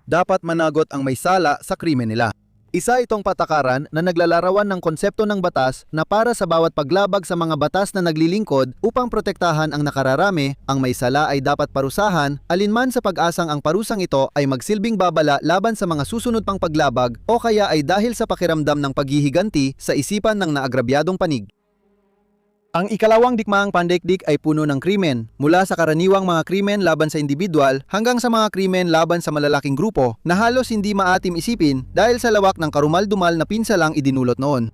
dapat managot ang may sala sa krimen nila. Isa itong patakaran na naglalarawan ng konsepto ng batas na para sa bawat paglabag sa mga batas na naglilingkod upang protektahan ang nakararami, ang may sala ay dapat parusahan, alinman sa pag-asang ang parusang ito ay magsilbing babala laban sa mga susunod pang paglabag o kaya ay dahil sa pakiramdam ng paghihiganti sa isipan ng naagrabyadong panig. Ang ikalawang digmaang pandaigdig ay puno ng krimen, mula sa karaniwang mga krimen laban sa individual hanggang sa mga krimen laban sa malalaking grupo na halos hindi maatim isipin dahil sa lawak ng karumal-dumal na pinsalang idinulot noon.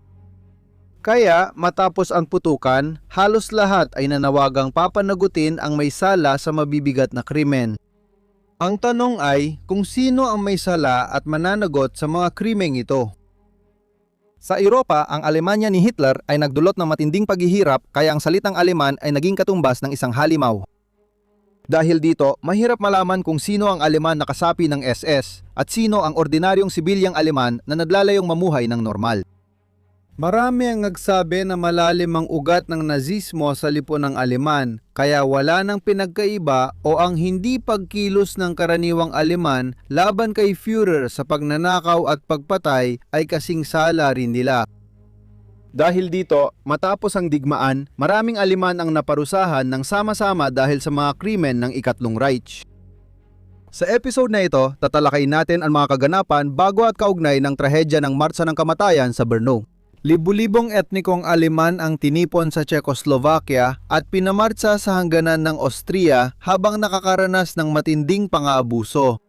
Kaya matapos ang putukan, halos lahat ay nanawagang papanagutin ang may sala sa mabibigat na krimen. Ang tanong ay kung sino ang may sala at mananagot sa mga krimeng ito. Sa Europa, ang Alemanya ni Hitler ay nagdulot ng matinding paghihirap kaya ang salitang Aleman ay naging katumbas ng isang halimaw. Dahil dito, mahirap malaman kung sino ang Aleman na kasapi ng SS at sino ang ordinaryong sibilyang Aleman na naglalayong mamuhay ng normal. Marami ang nagsabi na malalim ang ugat ng nazismo sa lipunan ng Aleman, kaya wala nang pinagkaiba o ang hindi pagkilos ng karaniwang Aleman laban kay Führer sa pagnanakaw at pagpatay ay kasing sala rin nila. Dahil dito, matapos ang digmaan, maraming Aleman ang naparusahan ng sama-sama dahil sa mga krimen ng Ikatlong Reich. Sa episode na ito, tatalakayin natin ang mga kaganapan bago at kaugnay ng trahedya ng Marsa ng Kamatayan sa Brno. Libu-libong etnikong Aleman ang tinipon sa Czechoslovakia at pinamartsa sa hangganan ng Austria habang nakakaranas ng matinding pang-aabuso.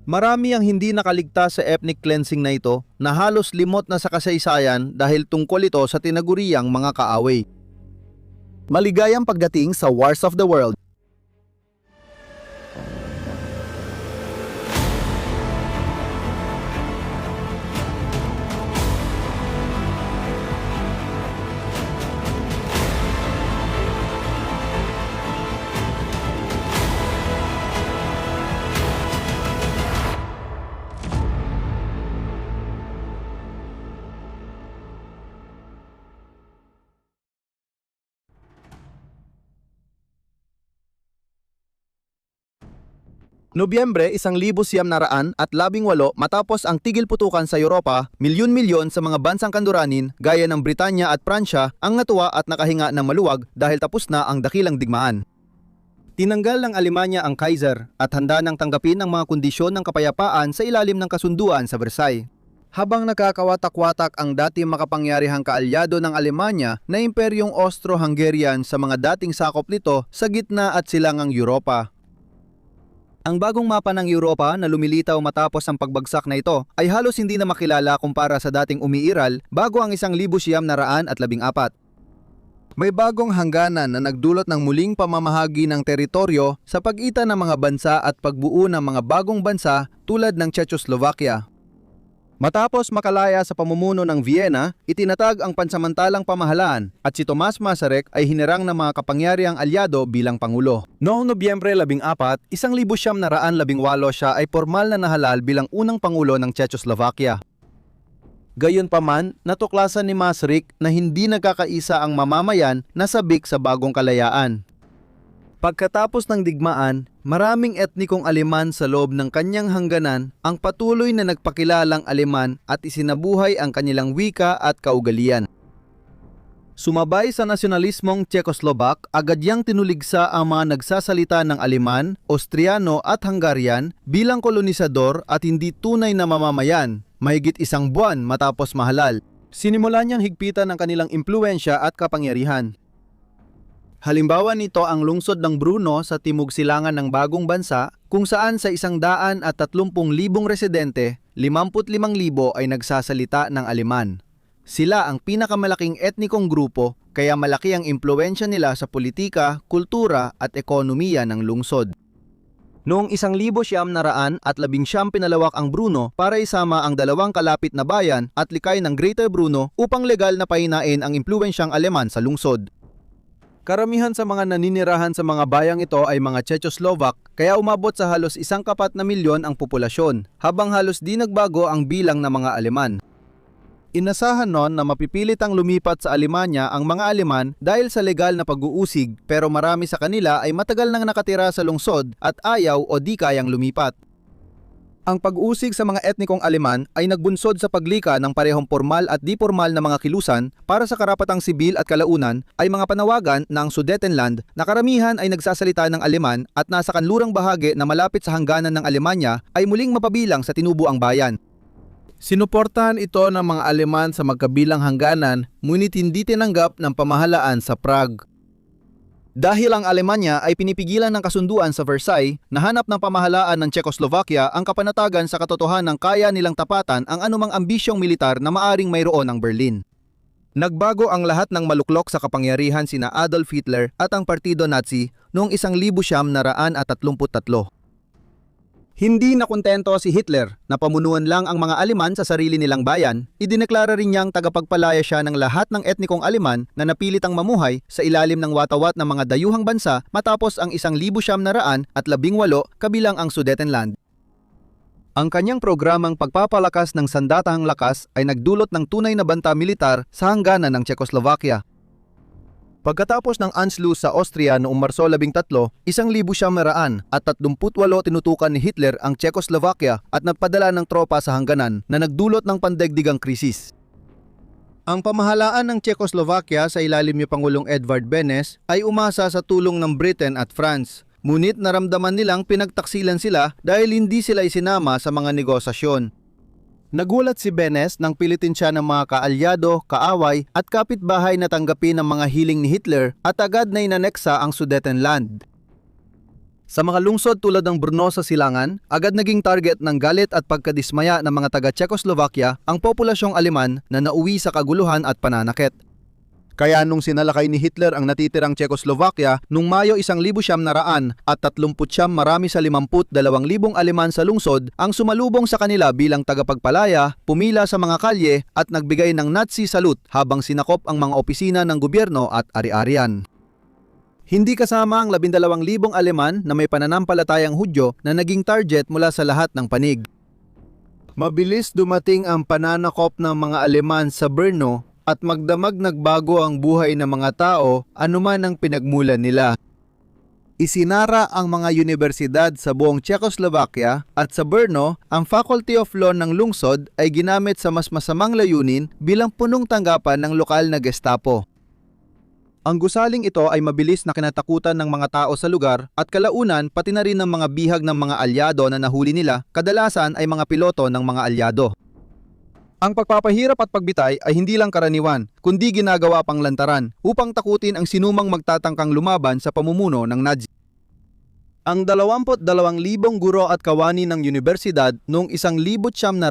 Marami ang hindi nakaligtas sa ethnic cleansing na ito na halos limot na sa kasaysayan dahil tungkol ito sa tinaguriang mga kaaway. Maligayang pagdating sa Wars of the World. Nobyembre 1918 matapos ang tigil putukan sa Europa, milyon-milyon sa mga bansang kanduranin gaya ng Britanya at Pransya ang natuwa at nakahinga ng maluwag dahil tapos na ang dakilang digmaan. Tinanggal ng Alemanya ang Kaiser at handa nang tanggapin ang mga kondisyon ng kapayapaan sa ilalim ng kasunduan sa Versailles. Habang nakakawatak-watak ang dati makapangyarihang kaalyado ng Alemanya na Imperyong Austro-Hungarian sa mga dating sakop nito sa gitna at silangang Europa. Ang bagong mapa ng Europa na lumilitaw matapos ang pagbagsak na ito ay halos hindi na makilala kumpara sa dating umiiral bago ang 1914. May bagong hangganan na nagdulot ng muling pamamahagi ng teritoryo sa pagitan ng mga bansa at pagbuo ng mga bagong bansa tulad ng Czechoslovakia. Matapos makalaya sa pamumuno ng Vienna, itinatag ang pansamantalang pamahalaan at si Tomas Masaryk ay hinirang ng mga kapangyarihang alyado bilang pangulo. Noong Nobyembre 14, 1918 siya ay formal na nahalal bilang unang pangulo ng Czechoslovakia. Gayunpaman, natuklasan ni Masaryk na hindi nagkakaisa ang mamamayan na sabik sa bagong kalayaan. Pagkatapos ng digmaan, maraming etnikong Aleman sa loob ng kanyang hangganan ang patuloy na nagpakilalang Aleman at isinabuhay ang kanilang wika at kaugalian. Sumabay sa nasyonalismong Czechoslovak, agad niyang tinuligsa ang mga nagsasalita ng Aleman, Austriano at Hungarian bilang kolonisador at hindi tunay na mamamayan, mahigit isang buwan matapos mahalal. Sinimulan niyang higpitan ang kanilang impluensya at kapangyarihan. Halimbawa nito ang lungsod ng Brno sa timog silangan ng bagong bansa kung saan sa 130,000 residente, 55,000 ay nagsasalita ng Aleman. Sila ang pinakamalaking etnikong grupo kaya malaki ang impluensya nila sa politika, kultura at ekonomiya ng lungsod. Noong 1919 pinalawak ang Brno para isama ang dalawang kalapit na bayan at likay ng Greater Brno upang legal na pahinain ang impluensyang Aleman sa lungsod. Karamihan sa mga naninirahan sa mga bayang ito ay mga Czechoslovak kaya umabot sa halos 1.4 milyon ang populasyon, habang halos di nagbago ang bilang ng mga Aleman. Inasahan noon na mapipilit ang lumipat sa Alemanya ang mga Aleman dahil sa legal na pag-uusig, pero marami sa kanila ay matagal nang nakatira sa lungsod at ayaw o di kayang lumipat. Ang pag-usig sa mga etnikong Aleman ay nagbunsod sa paglika ng parehong formal at di formal na mga kilusan para sa karapatang sibil at kalaunan ay mga panawagan ng Sudetenland na karamihan ay nagsasalita ng Aleman at nasa kanlurang bahagi na malapit sa hangganan ng Alemanya ay muling mapabilang sa tinubuang bayan. Sinuportahan ito ng mga Aleman sa magkabilang hangganan ngunit hindi tinanggap ng pamahalaan sa Prague. Dahil ang Alemanya ay pinipigilan ng kasunduan sa Versailles, nahanap ng pamahalaan ng Czechoslovakia ang kapanatagan sa katotohanan ng kaya nilang tapatan ang anumang ambisyong militar na maaring mayroon ng Berlin. Nagbago ang lahat ng maluklok sa kapangyarihan sina Adolf Hitler at ang Partido Nazi noong 1933. Hindi nakontento si Hitler na pamunuan lang ang mga Aleman sa sarili nilang bayan, idineklara rin niyang tagapagpalaya siya ng lahat ng etnikong Aleman na napilitang mamuhay sa ilalim ng watawat ng mga dayuhang bansa matapos ang 1918 kabilang ang Sudetenland. Ang kanyang programang pagpapalakas ng sandatahang lakas ay nagdulot ng tunay na banta militar sa hangganan ng Czechoslovakia. Pagkatapos ng Anschluss sa Austria noong Marso 13, 1938 tinutukan ni Hitler ang Czechoslovakia at nagpadala ng tropa sa hangganan na nagdulot ng pandaigdigang krisis. Ang pamahalaan ng Czechoslovakia sa ilalim ni Pangulong Edvard Benes ay umasa sa tulong ng Britain at France, ngunit naramdaman nilang pinagtaksilan sila dahil hindi sila isinama sa mga negosasyon. Nagulat si Benes nang pilitin siya ng mga kaalyado, kaaway at kapitbahay na tanggapin ang mga hiling ni Hitler at agad na inaneksa ang Sudetenland. Sa mga lungsod tulad ng Brno sa silangan, agad naging target ng galit at pagkadismaya ng mga taga-Czechoslovakia ang populasyong Aleman na nauwi sa kaguluhan at pananakit. Kaya nung sinalakay ni Hitler ang natitirang Czechoslovakia noong Mayo 1939 marami sa 52,000 Aleman sa lungsod ang sumalubong sa kanila bilang tagapagpalaya, pumila sa mga kalye at nagbigay ng Nazi salute habang sinakop ang mga opisina ng gobyerno at ari-arian. Hindi kasama ang 12,000 Aleman na may pananampalatayang Hudyo na naging target mula sa lahat ng panig. Mabilis dumating ang pananakop ng mga Aleman sa Brno at magdamag nagbago ang buhay ng mga tao anuman ang pinagmulan nila. Isinara ang mga universidad sa buong Czechoslovakia at sa Brno, ang Faculty of Law ng lungsod ay ginamit sa mas masamang layunin bilang punong tanggapan ng lokal na Gestapo. Ang gusaling ito ay mabilis na kinatakutan ng mga tao sa lugar at kalaunan pati na rin ng mga bihag ng mga alyado na nahuli nila, kadalasan ay mga piloto ng mga alyado. Ang pagpapahirap at pagbitay ay hindi lang karaniwan, kundi ginagawa pang lantaran upang takutin ang sinumang magtatangkang lumaban sa pamumuno ng Nazi. Ang 22,000 guro at kawani ng universidad noong 1939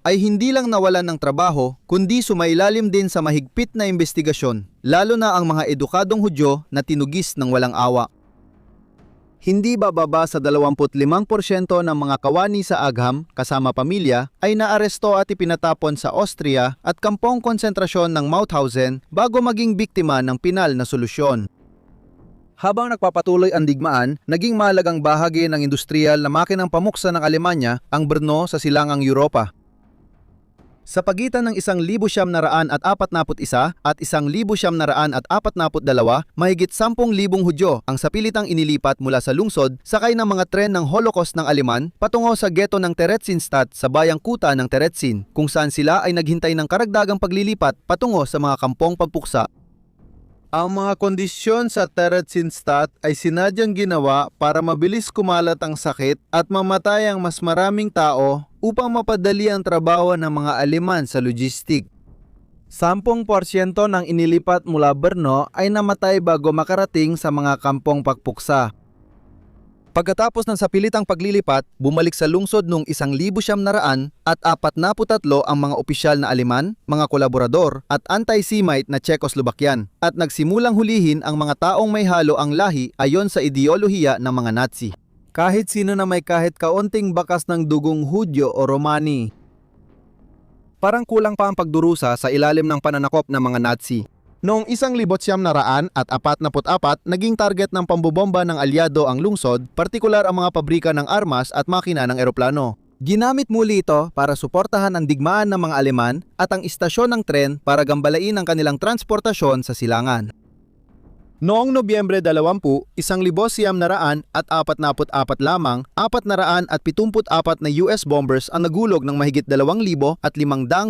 ay hindi lang nawalan ng trabaho, kundi sumailalim din sa mahigpit na investigasyon, lalo na ang mga edukadong Hudyo na tinugis ng walang awa. Hindi bababa sa 25% ng mga kawani sa Agham, kasama pamilya, ay naaresto at ipinatapon sa Austria at kampong konsentrasyon ng Mauthausen bago maging biktima ng pinal na solusyon. Habang nagpapatuloy ang digmaan, naging mahalagang bahagi ng industriyal na makinang pamuksa ng Alemanya ang Brno sa silangang Europa. Sa pagitan ng 1941 at 1942, mahigit 10,000 Hudyo ang sapilitang inilipat mula sa lungsod sakay ng mga tren ng Holocaust ng Aleman patungo sa ghetto ng Theresienstadt sa bayang kuta ng Terezin, kung saan sila ay naghintay ng karagdagang paglilipat patungo sa mga kampong pagpuksa. Ang mga kondisyon sa Theresienstadt ay sinadyang ginawa para mabilis kumalat ang sakit at mamatay ang mas maraming tao upang mapadali ang trabaho ng mga Aleman sa logistik. 10% ng inilipat mula Brno ay namatay bago makarating sa mga kampong pagpuksa. Pagkatapos ng sapilitang paglilipat, bumalik sa lungsod noong 1943 ang mga opisyal na Aleman, mga kolaborador at anti-Semite na Czechoslovakian at nagsimulang hulihin ang mga taong may halo ang lahi ayon sa ideolohiya ng mga Nazi. Kahit sino na may kahit kaunting bakas ng dugong Hudyo o Romani. Parang kulang pa ang pagdurusa sa ilalim ng pananakop ng mga Nazi. Noong 1944, naging target ng pambobomba ng alyado ang lungsod, partikular ang mga pabrika ng armas at makina ng eroplano. Ginamit muli ito para suportahan ang digmaan ng mga Aleman at ang istasyon ng tren para gambalain ang kanilang transportasyon sa silangan. Noong Nobyembre 20, 1,944 lamang, 474 na US bombers ang nagulog ng mahigit 2,500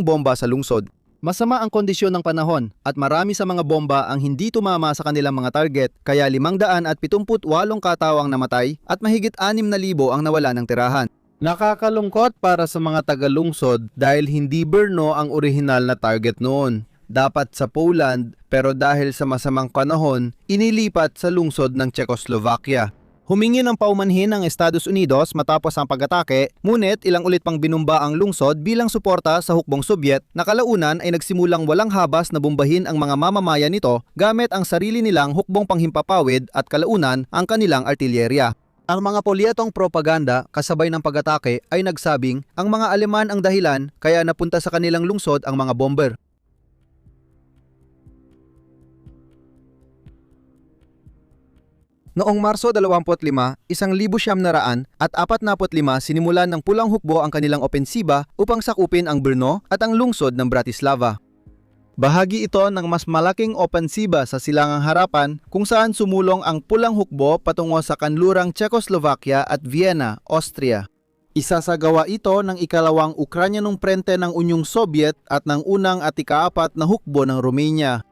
bomba sa lungsod. Masama ang kondisyon ng panahon at marami sa mga bomba ang hindi tumama sa kanilang mga target, kaya 578 katawang namatay at mahigit 6,000 ang nawala ng tirahan. Nakakalungkot para sa mga tagalungsod dahil hindi Brno ang orihinal na target noon. Dapat sa Poland, pero dahil sa masamang panahon, inilipat sa lungsod ng Czechoslovakia. Humingi ng paumanhin ang Estados Unidos matapos ang pag-atake, ngunit ilang ulit pang binumba ang lungsod bilang suporta sa hukbong Sobyet na kalaunan ay nagsimulang walang habas na bombahin ang mga mamamayan nito gamit ang sarili nilang hukbong panghimpapawid at kalaunan ang kanilang artilyerya. Ang mga polyetong propaganda kasabay ng pag-atake ay nagsabing ang mga Aleman ang dahilan kaya napunta sa kanilang lungsod ang mga bomber. Noong Marso 25, 1,945 sinimulan ng Pulang Hukbo ang kanilang opensiba upang sakupin ang Brno at ang lungsod ng Bratislava. Bahagi ito ng mas malaking opensiba sa silangang harapan kung saan sumulong ang Pulang Hukbo patungo sa kanlurang Czechoslovakia at Vienna, Austria. Isasagawa ito ng ikalawang Ukrainyanong prente ng Unyong Sobyet at ng unang at ikaapat na hukbo ng Romania.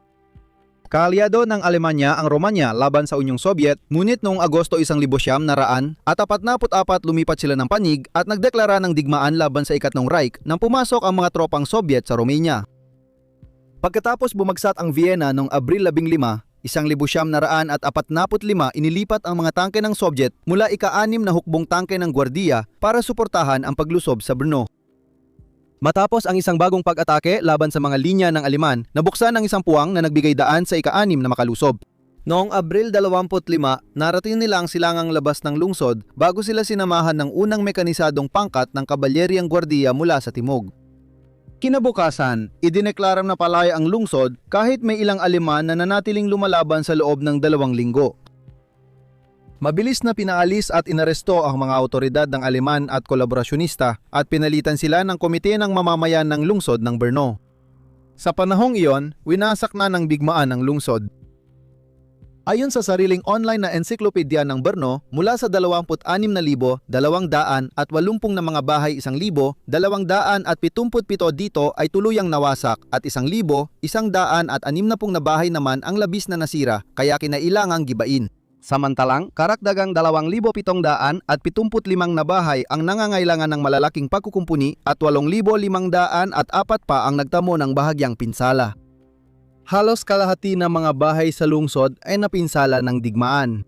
Kaalyado ng Alemanya ang Romanya laban sa Unyong Sobyet, ngunit noong Agosto 1944 lumipat sila ng panig at nagdeklara ng digmaan laban sa Ikatlong Reich nang pumasok ang mga tropang Sobyet sa Romania. Pagkatapos bumagsak ang Vienna noong Abril 15, 1945 inilipat ang mga tangke ng Sobyet mula ika-6 na hukbong tangke ng Gwardiya para suportahan ang paglusob sa Brno. Matapos ang isang bagong pag-atake laban sa mga linya ng Aleman, nabuksan ang isang puwang na nagbigay daan sa ika-6 na makalusob. Noong Abril 25, narating nila ang silangang labas ng lungsod bago sila sinamahan ng unang mekanisadong pangkat ng kabalyeryang gwardiya mula sa timog. Kinabukasan, idineklarang na palaya ang lungsod kahit may ilang Aleman na nanatiling lumalaban sa loob ng 2 linggo. Mabilis na pinaalis at inaresto ang mga awtoridad ng Aleman at kolaborasyonista at pinalitan sila ng komite ng mamamayan ng lungsod ng Brno. Sa panahong iyon, winasak na ng digmaan ang lungsod. Ayon sa sariling online na ensiklopedia ng Brno, mula sa 26,280 na mga bahay 1,277 dito ay tuluyang nawasak at 1,160 na bahay naman ang labis na nasira kaya kinailangang gibain. Samantalang, karagdagang 2,775 na bahay ang nangangailangan ng malalaking pagkukumpuni at 8,504 pa ang nagtamo ng bahagyang pinsala. Halos kalahati ng mga bahay sa lungsod ay napinsala ng digmaan.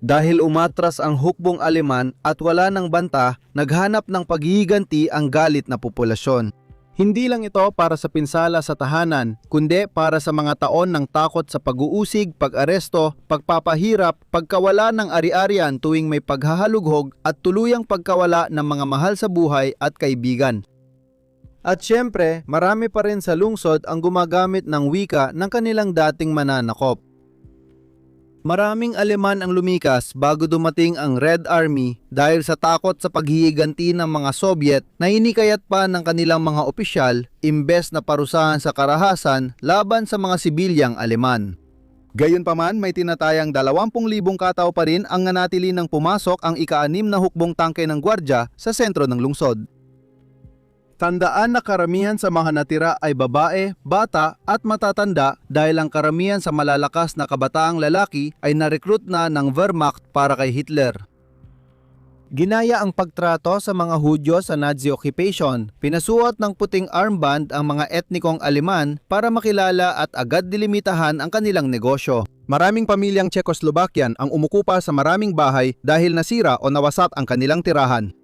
Dahil umatras ang hukbong Aleman at wala ng banta, naghanap ng paghihiganti ang galit na populasyon. Hindi lang ito para sa pinsala sa tahanan, kundi para sa mga taon ng takot sa pag-uusig, pag-aresto, pagpapahirap, pagkawala ng ari-arian tuwing may paghahalughog at tuluyang pagkawala ng mga mahal sa buhay at kaibigan. At syempre, marami pa rin sa lungsod ang gumagamit ng wika ng kanilang dating mananakop. Maraming Aleman ang lumikas bago dumating ang Red Army dahil sa takot sa paghihiganti ng mga Sobyet na hinikayat pa ng kanilang mga opisyal imbes na parusahan sa karahasan laban sa mga sibilyang Aleman. Gayunpaman, may tinatayang 20,000 katao pa rin ang nanatili nang pumasok ang ika-6 na hukbong tangke ng gwardya sa sentro ng lungsod. Tandaan na karamihan sa mga natira ay babae, bata at matatanda dahil ang karamihan sa malalakas na kabataang lalaki ay na-recruit na ng Wehrmacht para kay Hitler. Ginaya ang pagtrato sa mga Hudyo sa Nazi occupation. Pinasuot ng puting armband ang mga etnikong Aleman para makilala at agad dilimitahan ang kanilang negosyo. Maraming pamilyang Czechoslovakian ang umukupa sa maraming bahay dahil nasira o nawasat ang kanilang tirahan.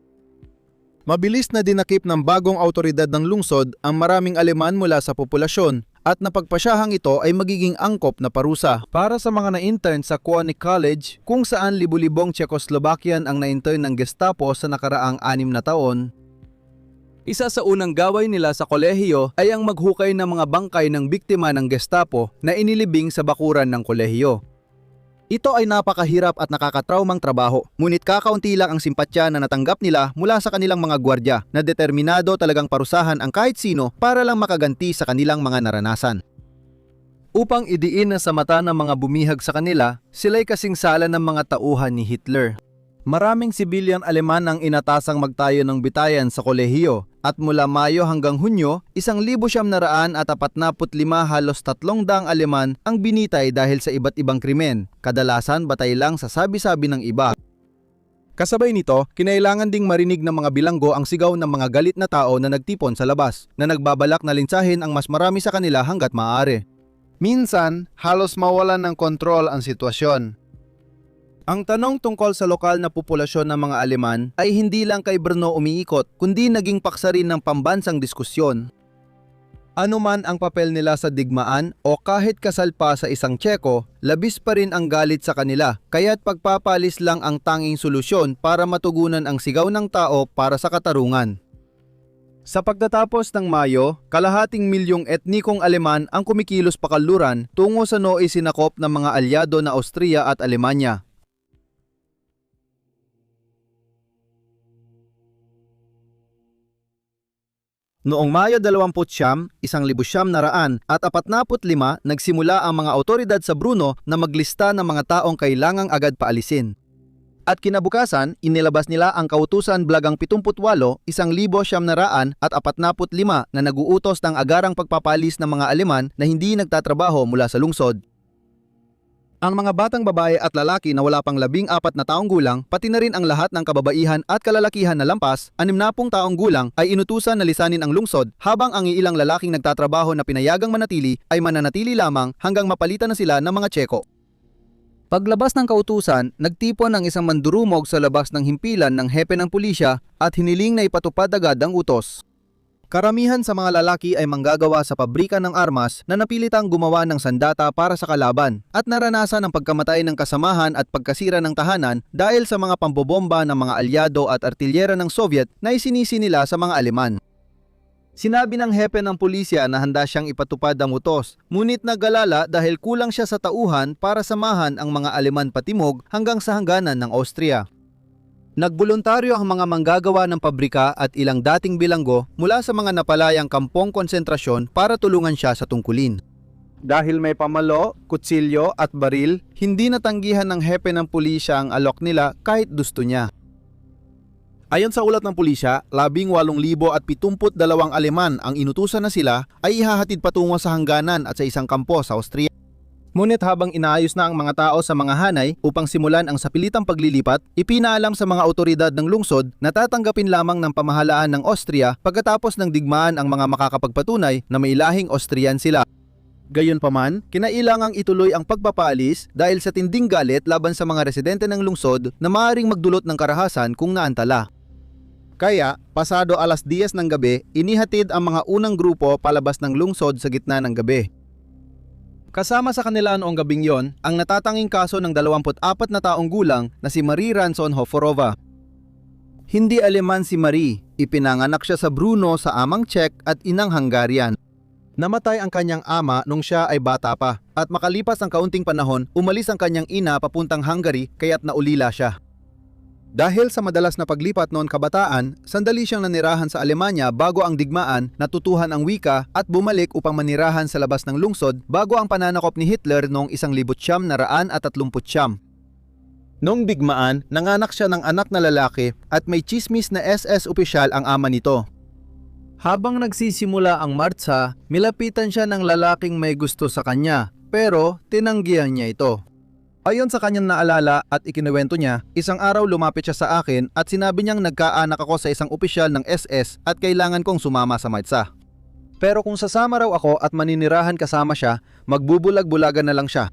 Mabilis na dinakip ng bagong autoridad ng lungsod ang maraming Aleman mula sa populasyon at napagpasyahang ito ay magiging angkop na parusa para sa mga na-intern sa Koenig College kung saan libu-libong Czechoslovakian ang na-intern ng Gestapo sa nakaraang 6 na taon. Isa sa unang gaway nila sa kolehiyo ay ang maghukay ng mga bangkay ng biktima ng Gestapo na inilibing sa bakuran ng kolehiyo. Ito ay napakahirap at nakakatraumang trabaho, ngunit kakaunti lang ang simpatya na natanggap nila mula sa kanilang mga gwardya na determinado talagang parusahan ang kahit sino para lang makaganti sa kanilang mga naranasan. Upang idiin na sa mata ng mga bumihag sa kanila, sila'y kasing sala ng mga tauhan ni Hitler. Maraming sibilyang Aleman ang inatasang magtayo ng bitayan sa kolehiyo at mula Mayo hanggang Hunyo, 1,945 halos 300 Aleman ang binitay dahil sa iba't ibang krimen, kadalasan batay lang sa sabi-sabi ng iba. Kasabay nito, kinailangan ding marinig ng mga bilanggo ang sigaw ng mga galit na tao na nagtipon sa labas, na nagbabalak na linsahin ang mas marami sa kanila hanggat maaari. Minsan, halos mawalan ng kontrol ang sitwasyon. Ang tanong tungkol sa lokal na populasyon ng mga Aleman ay hindi lang kay Brno umiikot, kundi naging paksa rin ng pambansang diskusyon. Ano man ang papel nila sa digmaan o kahit kasal pa sa isang Tseko, labis pa rin ang galit sa kanila, kaya't pagpapalis lang ang tanging solusyon para matugunan ang sigaw ng tao para sa katarungan. Sa pagtatapos ng Mayo, kalahating milyong etnikong Aleman ang kumikilos pakanluran tungo sa nooy sinakop ng mga alyado na Austria at Alemanya. Noong Mayo 29, 1945 nagsimula ang mga otoridad sa Brno na maglista ng mga taong kailangang agad paalisin. At kinabukasan, inilabas nila ang kautusan Blagang 78, 1,945 na naguutos ng agarang pagpapalis ng mga Aleman na hindi nagtatrabaho mula sa lungsod. Ang mga batang babae at lalaki na wala pang 14 na taong gulang, pati na rin ang lahat ng kababaihan at kalalakihan na lampas, 60 taong gulang ay inutusan na lisanin ang lungsod, habang ang iilang lalaking nagtatrabaho na pinayagang manatili ay mananatili lamang hanggang mapalitan na sila ng mga Tseko. Paglabas ng kautusan, nagtipon ang isang mandurumog sa labas ng himpilan ng hepe ng pulisya at hiniling na ipatupad agad ang utos. Karamihan sa mga lalaki ay manggagawa sa pabrika ng armas na napilitang gumawa ng sandata para sa kalaban at naranasan ang pagkamatay ng kasamahan at pagkasira ng tahanan dahil sa mga pambobomba ng mga alyado at artilyera ng Soviet na isinisi nila sa mga Aleman. Sinabi ng hepe ng pulisya na handa siyang ipatupad ang utos, ngunit nagalala dahil kulang siya sa tauhan para samahan ang mga Aleman patimog hanggang sa hangganan ng Austria. Nagboluntaryo ang mga manggagawa ng pabrika at ilang dating bilanggo mula sa mga napalayang kampong konsentrasyon para tulungan siya sa tungkulin. Dahil may pamalo, kutsilyo at baril, hindi natanggihan ng hepe ng pulisya ang alok nila kahit gusto niya. Ayon sa ulat ng pulisya, 18,072 Aleman ang inutusan na sila ay ihahatid patungo sa hangganan at sa isang kampo sa Austria. Ngunit habang inaayos na ang mga tao sa mga hanay upang simulan ang sapilitang paglilipat, ipinaalam sa mga otoridad ng lungsod na tatanggapin lamang ng pamahalaan ng Austria pagkatapos ng digmaan ang mga makakapagpatunay na may lahing Austrian sila. Gayunpaman, kinailangang ituloy ang pagpapaalis dahil sa tinding galit laban sa mga residente ng lungsod na maaaring magdulot ng karahasan kung naantala. Kaya, pasado 10:00 ng gabi, inihatid ang mga unang grupo palabas ng lungsod sa gitna ng gabi. Kasama sa kanila noong gabing yon ang natatanging kaso ng 24 na taong gulang na si Marie Ranson-Hoforova. Hindi Aleman si Marie, ipinanganak siya sa Brno sa amang Czech at inang Hungarian. Namatay ang kanyang ama nung siya ay bata pa at makalipas ang kaunting panahon, umalis ang kanyang ina papuntang Hungary kaya't naulila siya. Dahil sa madalas na paglipat noon kabataan, sandali siyang nanirahan sa Alemanya bago ang digmaan, natutuhan ang wika at bumalik upang manirahan sa labas ng lungsod bago ang pananakop ni Hitler noong 1939. Noong digmaan, nanganak siya ng anak na lalaki at may tsismis na SS opisyal ang ama nito. Habang nagsisimula ang martsa, milapitan siya ng lalaking may gusto sa kanya, pero tinanggihan niya ito. Ayon sa kanyang naalala at ikinuwento niya, isang araw lumapit siya sa akin at sinabi niyang nagkaanak ako sa isang opisyal ng SS at kailangan kong sumama sa martsa. Pero kung sasama raw ako at maninirahan kasama siya, magbubulag-bulagan na lang siya.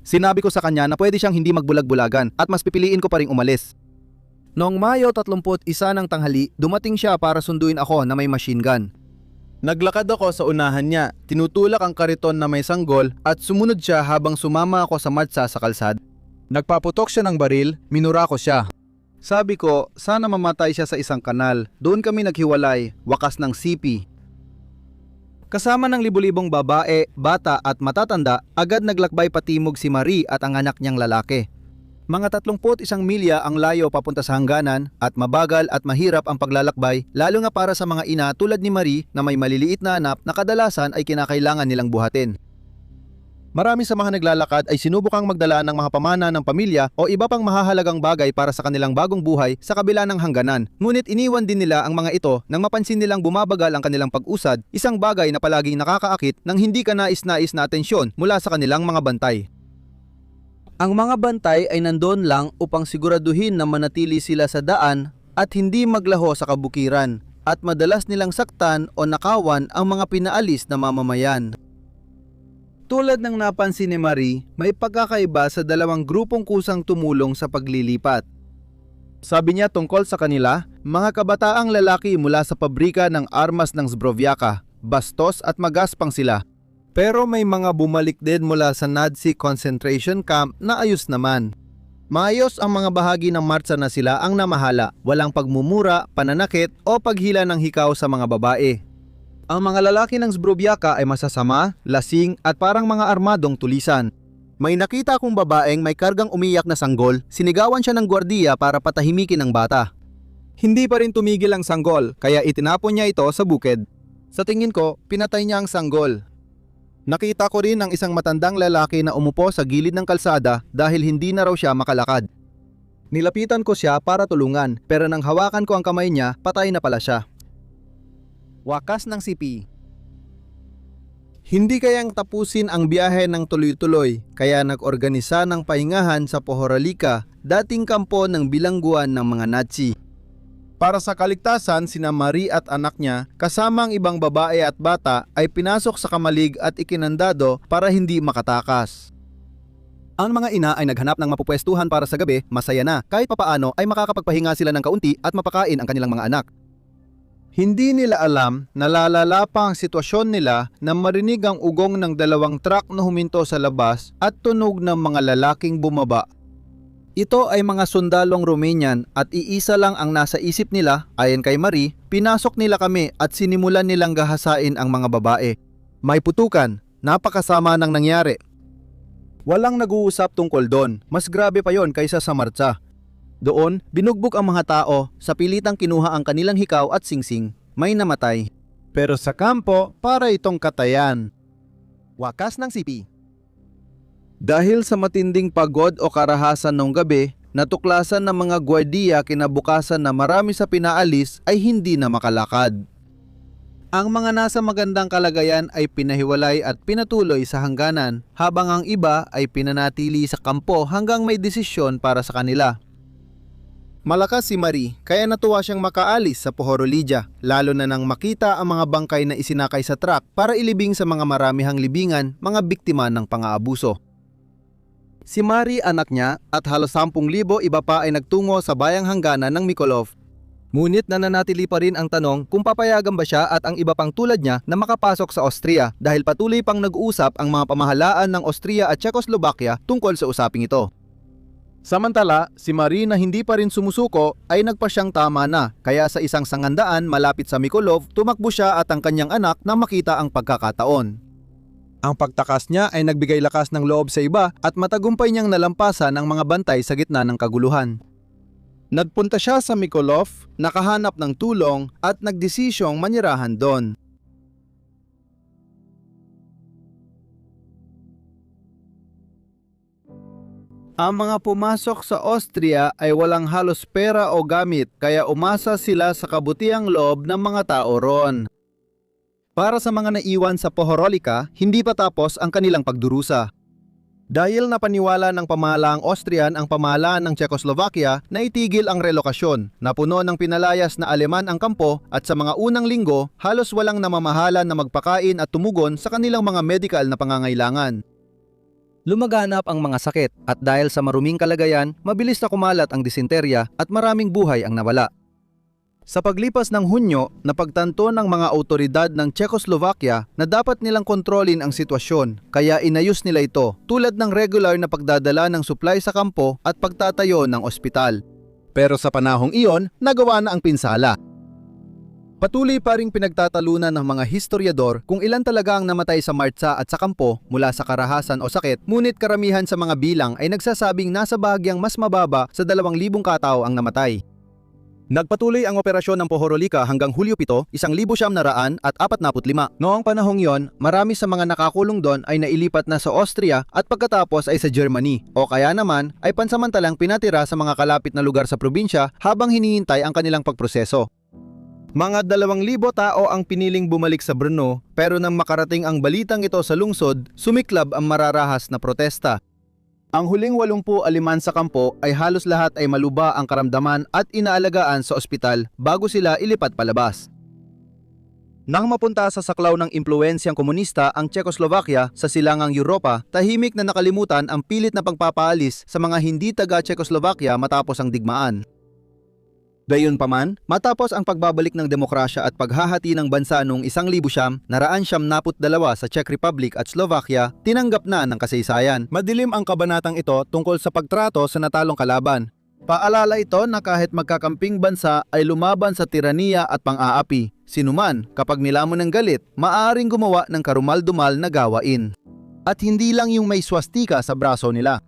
Sinabi ko sa kanya na pwede siyang hindi magbulag-bulagan at mas pipiliin ko pa ring umalis. Noong Mayo 31 ng tanghali, dumating siya para sunduin ako na may machine gun. Naglakad ako sa unahan niya, tinutulak ang kariton na may sanggol at sumunod siya habang sumama ako sa martsa sa kalsada. Nagpaputok siya ng baril, minura ko siya. Sabi ko, sana mamatay siya sa isang kanal. Doon kami naghiwalay, wakas ng sipi. Kasama ng libu-libong babae, bata at matatanda, agad naglakbay patimog si Marie at ang anak niyang lalaki. Mga 31 milya ang layo papunta sa hangganan at mabagal at mahirap ang paglalakbay, lalo nga para sa mga ina tulad ni Marie na may maliliit na anak na kadalasan ay kinakailangan nilang buhatin. Marami sa mga naglalakad ay sinubukang magdala ng mga pamana ng pamilya o iba pang mahahalagang bagay para sa kanilang bagong buhay sa kabila ng hangganan. Ngunit iniwan din nila ang mga ito nang mapansin nilang bumabagal ang kanilang pag-usad, isang bagay na palaging nakakaakit ng hindi kanais-nais na atensyon mula sa kanilang mga bantay. Ang mga bantay ay nandoon lang upang siguraduhin na manatili sila sa daan at hindi maglaho sa kabukiran, at madalas nilang saktan o nakawan ang mga pinaalis na mamamayan. Tulad ng napansin ni Marie, may pagkakaiba sa dalawang grupong kusang tumulong sa paglilipat. Sabi niya tungkol sa kanila, mga kabataang lalaki mula sa pabrika ng armas ng Zbroviaca, bastos at magaspang sila. Pero may mga bumalik din mula sa Nazi concentration camp na ayos naman. Maayos ang mga bahagi ng martsa na sila ang namahala, walang pagmumura, pananakit o paghila ng hikaw sa mga babae. Ang mga lalaki ng Zbroviaca ay masasama, lasing at parang mga armadong tulisan. May nakita akong babaeng may kargang umiyak na sanggol, sinigawan siya ng gwardiya para patahimikin ang bata. Hindi pa rin tumigil ang sanggol, kaya itinapon niya ito sa bukid. Sa tingin ko, pinatay niya ang sanggol. Nakita ko rin ang isang matandang lalaki na umupo sa gilid ng kalsada dahil hindi na raw siya makalakad. Nilapitan ko siya para tulungan, pero nang hawakan ko ang kamay niya, patay na pala siya. Wakas ng sipi. Hindi kayang tapusin ang biyahe ng tuloy-tuloy, kaya nag-organisa ng pahingahan sa Pohoralica, dating kampo ng bilangguan ng mga Nazi. Para sa kaligtasan, sina Marie at anak niya, kasama ang ibang babae at bata, ay pinasok sa kamalig at ikinandado para hindi makatakas. Ang mga ina ay naghanap ng mapupwestuhan para sa gabi, masaya na, kahit papaano ay makakapagpahinga sila ng kaunti at mapakain ang kanilang mga anak. Hindi nila alam na lalala pa ang sitwasyon nila na marinig ang ugong ng dalawang truck na huminto sa labas at tunog ng mga lalaking bumaba. Ito ay mga sundalong Romanian at iisa lang ang nasa isip nila. Ayon kay Marie, pinasok nila kami at sinimulan nilang gahasain ang mga babae. May putukan, napakasama ng nangyari. Walang nag-uusap tungkol doon, mas grabe pa yon kaysa sa martsa. Doon, binugbog ang mga tao, sa pilitang kinuha ang kanilang hikaw at singsing. May namatay. Pero sa kampo, para itong katayan. Wakas ng sipi. Dahil sa matinding pagod o karahasan ng gabi, natuklasan ng mga gwardiya kinabukasan na marami sa pinaalis ay hindi na makalakad. Ang mga nasa magandang kalagayan ay pinahiwalay at pinatuloy sa hangganan, habang ang iba ay pinanatili sa kampo hanggang may desisyon para sa kanila. Malakas si Marie, kaya natuwa siyang makaalis sa Pohorolica, lalo na nang makita ang mga bangkay na isinakay sa truck para ilibing sa mga maramihang libingan, mga biktima ng pang-aabuso. Si Marie, anak niya, at halos 10,000 iba pa ay nagtungo sa bayang hangganan ng Mykolaiv. Ngunit nananatili pa rin ang tanong kung papayagan ba siya at ang iba pang tulad niya na makapasok sa Austria dahil patuloy pang nag-uusap ang mga pamahalaan ng Austria at Czechoslovakia tungkol sa usaping ito. Samantala, si Marie na hindi pa rin sumusuko ay nagpasyang tama na, kaya sa isang sangandaan malapit sa Mykolaiv, tumakbo siya at ang kanyang anak nang makita ang pagkakataon. Ang pagtakas niya ay nagbigay lakas ng loob sa iba at matagumpay niyang nalampasan ang mga bantay sa gitna ng kaguluhan. Nagpunta siya sa Mykolaiv, nakahanap ng tulong at nagdesisyong manirahan doon. Ang mga pumasok sa Austria ay walang halos pera o gamit, kaya umasa sila sa kabutiang loob ng mga tao roon. Para sa mga naiwan sa Pohorolica, hindi pa tapos ang kanilang pagdurusa. Dahil napaniwala ng pamahalaang Austrian ang pamahalaan ng Czechoslovakia na itigil ang relokasyon, napuno ng pinalayas na Aleman ang kampo at sa mga unang linggo, halos walang namamahala na magpakain at tumugon sa kanilang mga medikal na pangangailangan. Lumaganap ang mga sakit at dahil sa maruming kalagayan, mabilis na kumalat ang disenterya at maraming buhay ang nawala. Sa paglipas ng Hunyo, napagtanto ng mga autoridad ng Czechoslovakia na dapat nilang kontrolin ang sitwasyon, kaya inayos nila ito tulad ng regular na pagdadala ng supply sa kampo at pagtatayo ng ospital. Pero sa panahong iyon, nagawa na ang pinsala. Patuloy pa ring pinagtatalunan ng mga historiador kung ilan talaga ang namatay sa martsa at sa kampo mula sa karahasan o sakit, ngunit karamihan sa mga bilang ay nagsasabing nasa bahagyang mas mababa sa 2,000 katao ang namatay. Nagpatuloy ang operasyon ng Pohorolika hanggang Hulyo 7, 1945. Noong panahong yon, marami sa mga nakakulong doon ay nailipat na sa Austria at pagkatapos ay sa Germany o kaya naman ay pansamantalang pinatira sa mga kalapit na lugar sa probinsya habang hinihintay ang kanilang pagproseso. Mga 2,000 tao ang piniling bumalik sa Brno, pero nang makarating ang balitang ito sa lungsod, sumiklab ang mararahas na protesta. Ang huling 80 aliman sa kampo ay halos lahat ay maluba ang karamdaman at inaalagaan sa ospital bago sila ilipat palabas. Nang mapunta sa saklaw ng impluensyang komunista ang Czechoslovakia sa silangang Europa, tahimik na nakalimutan ang pilit na pagpapaalis sa mga hindi taga-Czechoslovakia matapos ang digmaan. Gayunpaman, matapos ang pagbabalik ng demokrasya at paghahati ng bansa noong 1992 sa Czech Republic at Slovakia, tinanggap na ng kasaysayan. Madilim ang kabanatang ito tungkol sa pagtrato sa natalong kalaban. Paalala ito na kahit magkakamping bansa ay lumaban sa tiraniya at pang-aapi. Sinuman, kapag nilamon ng galit, maaaring gumawa ng karumal-dumal na gawain. At hindi lang yung may swastika sa braso nila.